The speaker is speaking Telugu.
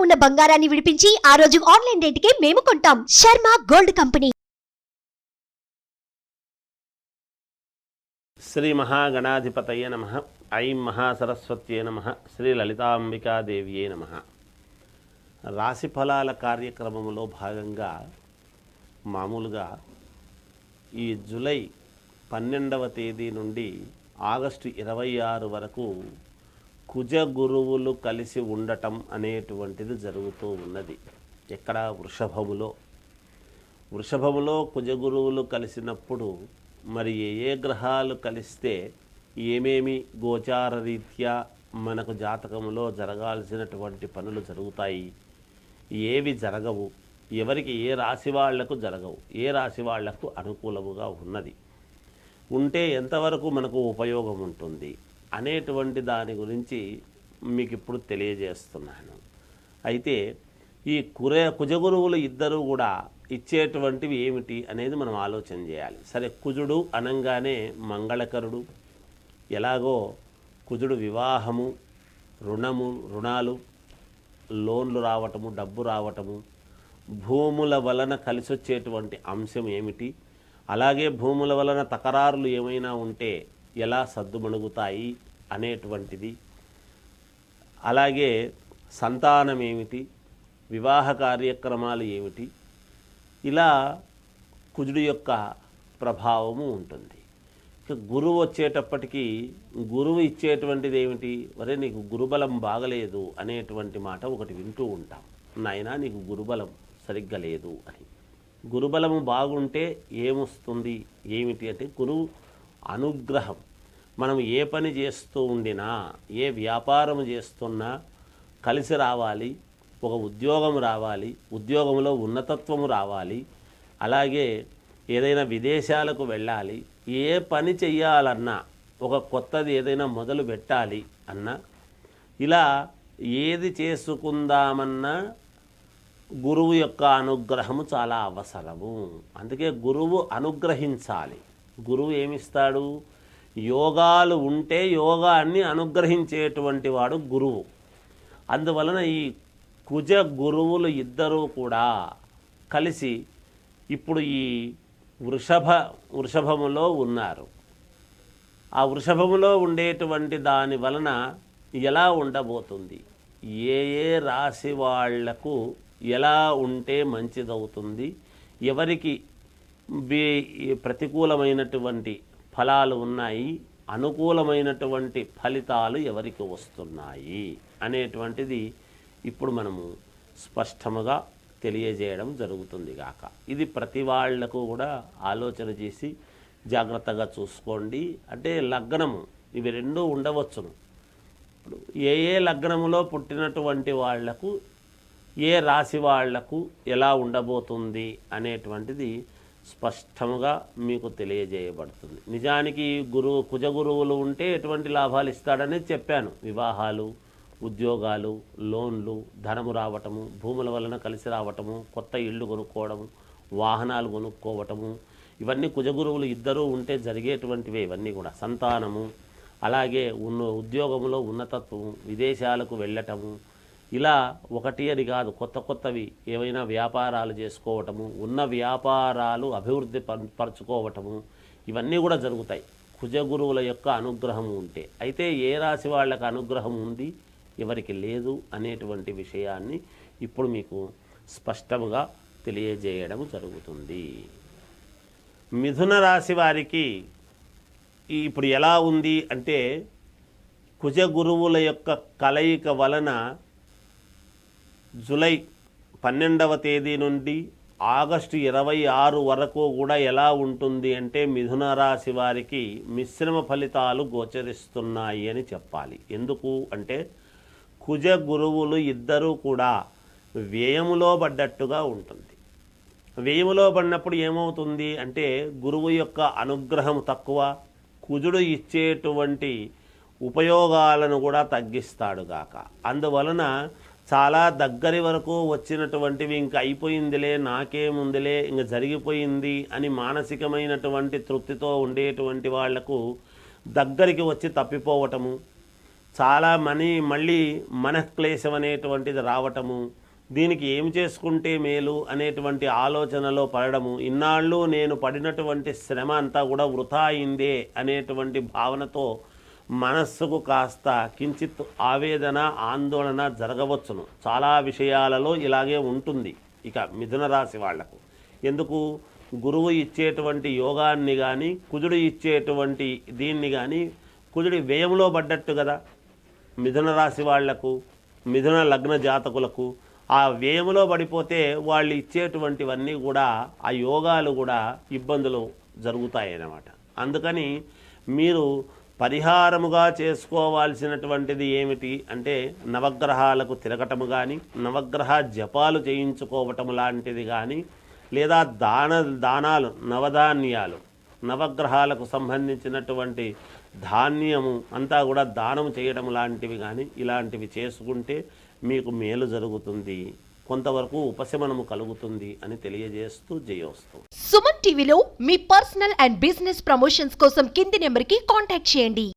ఉన్న బంగారాన్ని విడిపించి ఆ రోజు ఆన్లైన్ రేటుకే మేము కొంటాం. Sharma gold company. శ్రీ మహాగణాధిపతయ నమః. ఐం మహాసరస్వత్యే నమః. శ్రీ లలితాంబికాదేవియే నమః. రాశి ఫలాల కార్యక్రమంలో భాగంగా మామూలుగా ఈ జూలై 12వ తేదీ నుండి ఆగస్టు 26 వరకు కుజ గురువులు కలిసి ఉండటం అనేటువంటిది జరుగుతూ ఉన్నది. ఎక్కడ? వృషభములో కుజ గురువులు కలిసినప్పుడు మరి ఏ గ్రహాలు కలిస్తే ఏమేమి గోచార రీత్యా మనకు జాతకంలో జరగాల్సినటువంటి పనులు జరుగుతాయి, ఏవి జరగవు, ఎవరికి ఏ రాశి వాళ్లకు జరగవు, ఏ రాశి వాళ్లకు అనుకూలముగా ఉన్నది, ఉంటే ఎంతవరకు మనకు ఉపయోగం ఉంటుంది అనేటువంటి దాని గురించి మీకు ఇప్పుడు తెలియజేస్తున్నాను. అయితే ఈ కుజగురువులు ఇద్దరు కూడా ఇచ్చేటువంటివి ఏమిటి అనేది మనం ఆలోచన చేయాలి. సరే, కుజుడు అనంగానే మంగళకరుడు. ఎలాగో కుజుడు వివాహము, రుణాలు, లోన్లు రావటము, డబ్బు రావటము, భూముల వలన కలిసి వచ్చేటువంటి అంశం ఏమిటి, అలాగే భూముల వలన తకరారులు ఏమైనా ఉంటే ఎలా సద్దుమణుగుతాయి అనేటువంటిది, అలాగే సంతానం ఏమిటి, వివాహ కార్యక్రమాలు ఏమిటి, ఇలా కుజుడు యొక్క ప్రభావము ఉంటుంది. ఇక గురువు వచ్చేటప్పటికీ గురువు ఇచ్చేటువంటిది ఏమిటి? వరే నీకు గురుబలం బాగలేదు అనేటువంటి మాట ఒకటి వింటూ ఉంటాం. నాయనా నీకు గురుబలం సరిగ్గా లేదు అని. గురుబలము బాగుంటే ఏమొస్తుంది ఏమిటి అంటే గురువు అనుగ్రహం. మనం ఏ పని చేస్తూ ఉండినా, ఏ వ్యాపారం చేస్తున్నా కలిసి రావాలి, ఒక ఉద్యోగం రావాలి, ఉద్యోగంలో ఉన్నతత్వము రావాలి, అలాగే ఏదైనా విదేశాలకు వెళ్ళాలి, ఏ పని చెయ్యాలన్నా, ఒక కొత్తది ఏదైనా మొదలు పెట్టాలి అన్నా, ఇలా ఏది చేసుకుందామన్నా గురువు యొక్క అనుగ్రహము చాలా అవసరము. అందుకే గురువు అనుగ్రహించాలి. గురువు ఏమిస్తాడు? యోగాలు ఉంటే యోగాన్ని అనుగ్రహించేటువంటి వాడు గురువు. అందువలన ఈ కుజ గురువులు ఇద్దరూ కూడా కలిసి ఇప్పుడు ఈ వృషభములో ఉన్నారు. ఆ వృషభములో ఉండేటువంటి దాని వలన ఎలా ఉండబోతుంది, ఏ రాశి వాళ్లకు ఎలా ఉంటే మంచిదవుతుంది, ఎవరికి ప్రతికూలమైనటువంటి ఫలాలు ఉన్నాయి, అనుకూలమైనటువంటి ఫలితాలు ఎవరికి వస్తున్నాయి అనేటువంటిది ఇప్పుడు మనము స్పష్టముగా తెలియజేయడం జరుగుతుంది గాక. ఇది ప్రతి వాళ్లకు కూడా ఆలోచన చేసి జాగ్రత్తగా చూసుకోండి. అంటే లగ్నము ఇవి రెండూ ఉండవచ్చును. ఇప్పుడు ఏ లగ్నములో పుట్టినటువంటి వాళ్లకు, ఏ రాశి వాళ్లకు ఎలా ఉండబోతుంది అనేటువంటిది స్పష్టముగా మీకు తెలియజేయబడుతుంది. నిజానికి కుజగురువులు ఉంటే ఎటువంటి లాభాలు ఇస్తాడని చెప్పాను. వివాహాలు, ఉద్యోగాలు, లోన్లు, ధనము రావటము, భూముల వలన కలిసి రావటము, కొత్త ఇళ్ళు కొనుక్కోవడము, వాహనాలు కొనుక్కోవటము, ఇవన్నీ కుజగురువులు ఇద్దరూ ఉంటే జరిగేటువంటివే. ఇవన్నీ కూడా సంతానము, అలాగే ఉద్యోగంలో ఉన్నతత్వము, విదేశాలకు వెళ్ళటము, ఇలా ఒకటి అని కాదు, కొత్తవి ఏవైనా వ్యాపారాలు చేసుకోవటము, ఉన్న వ్యాపారాలు అభివృద్ధి పరచుకోవటము, ఇవన్నీ కూడా జరుగుతాయి కుజగురువుల యొక్క అనుగ్రహం ఉంటే. అయితే ఏ రాశి వాళ్ళకి అనుగ్రహం ఉంది, ఎవరికి లేదు అనేటువంటి విషయాన్ని ఇప్పుడు మీకు స్పష్టంగా తెలియజేయడం జరుగుతుంది. మిథున రాశి వారికి ఇప్పుడు ఎలా ఉంది అంటే కుజగురువుల యొక్క కలయిక వలన జూలై 12వ తేదీ నుండి ఆగస్టు 26 వరకు కూడా ఎలా ఉంటుంది అంటే మిథున రాశి వారికి మిశ్రమ ఫలితాలు గోచరిస్తున్నాయి అని చెప్పాలి. ఎందుకు అంటే కుజ గురువులు ఇద్దరూ కూడా వ్యయములో పడ్డట్టుగా ఉంటుంది. వ్యయములో పడినప్పుడు ఏమవుతుంది అంటే గురువు యొక్క అనుగ్రహం తక్కువ, కుజుడు ఇచ్చేటువంటి ఉపయోగాలను కూడా తగ్గిస్తాడు గాక. అందువలన చాలా దగ్గరి వరకు వచ్చినటువంటివి ఇంకా అయిపోయిందిలే, నాకేముందిలే, ఇంక జరిగిపోయింది అని మానసికమైనటువంటి తృప్తితో ఉండేటువంటి వాళ్లకు దగ్గరికి వచ్చి తప్పిపోవటము, చాలా మళ్ళీ మనఃక్లేశం అనేటువంటిది రావటము, దీనికి ఏం చేసుకుంటే మేలు అనేటువంటి ఆలోచనలో పడడము, ఇన్నాళ్ళు నేను పడినటువంటి శ్రమ అంతా కూడా వృథా అయిందే అనేటువంటి భావనతో మనస్సుకు కాస్త కించిత్ ఆవేదన ఆందోళన జరగవచ్చును. చాలా విషయాలలో ఇలాగే ఉంటుంది. ఇక మిథున రాశి వాళ్లకు ఎందుకు గురువు ఇచ్చేటువంటి యోగాన్ని కానీ కుజుడు ఇచ్చేటువంటి దీన్ని కానీ, కుజుడి వ్యయంలో పడ్డట్టు కదా మిథున రాశి వాళ్లకు, మిథున లగ్న జాతకులకు ఆ వ్యయంలో పడిపోతే వాళ్ళు ఇచ్చేటువంటివన్నీ కూడా ఆ యోగాలు కూడా ఇబ్బందులు జరుగుతాయన్నమాట. అందుకని మీరు పరిహారముగా చేసుకోవాల్సినటువంటిది ఏమిటి అంటే నవగ్రహాలకు తిరగటము కానీ, నవగ్రహ జపాలు చేయించుకోవటం లాంటిది కానీ, లేదా దానాలు నవధాన్యాలు నవగ్రహాలకు సంబంధించినటువంటి ధాన్యము అంతా కూడా దానం చేయడం లాంటివి కానీ ఇలాంటివి చేసుకుంటే మీకు మేలు జరుగుతుంది, కొంతవరకు ఉపశమనము కలుగుతుంది అని తెలియజేస్తూ జయోస్తు. సుమన్ టీవీలో మీ పర్సనల్ అండ్ బిజినెస్ ప్రమోషన్స్ కోసం కింది నెంబర్కి కాంటాక్ట్ చేయండి.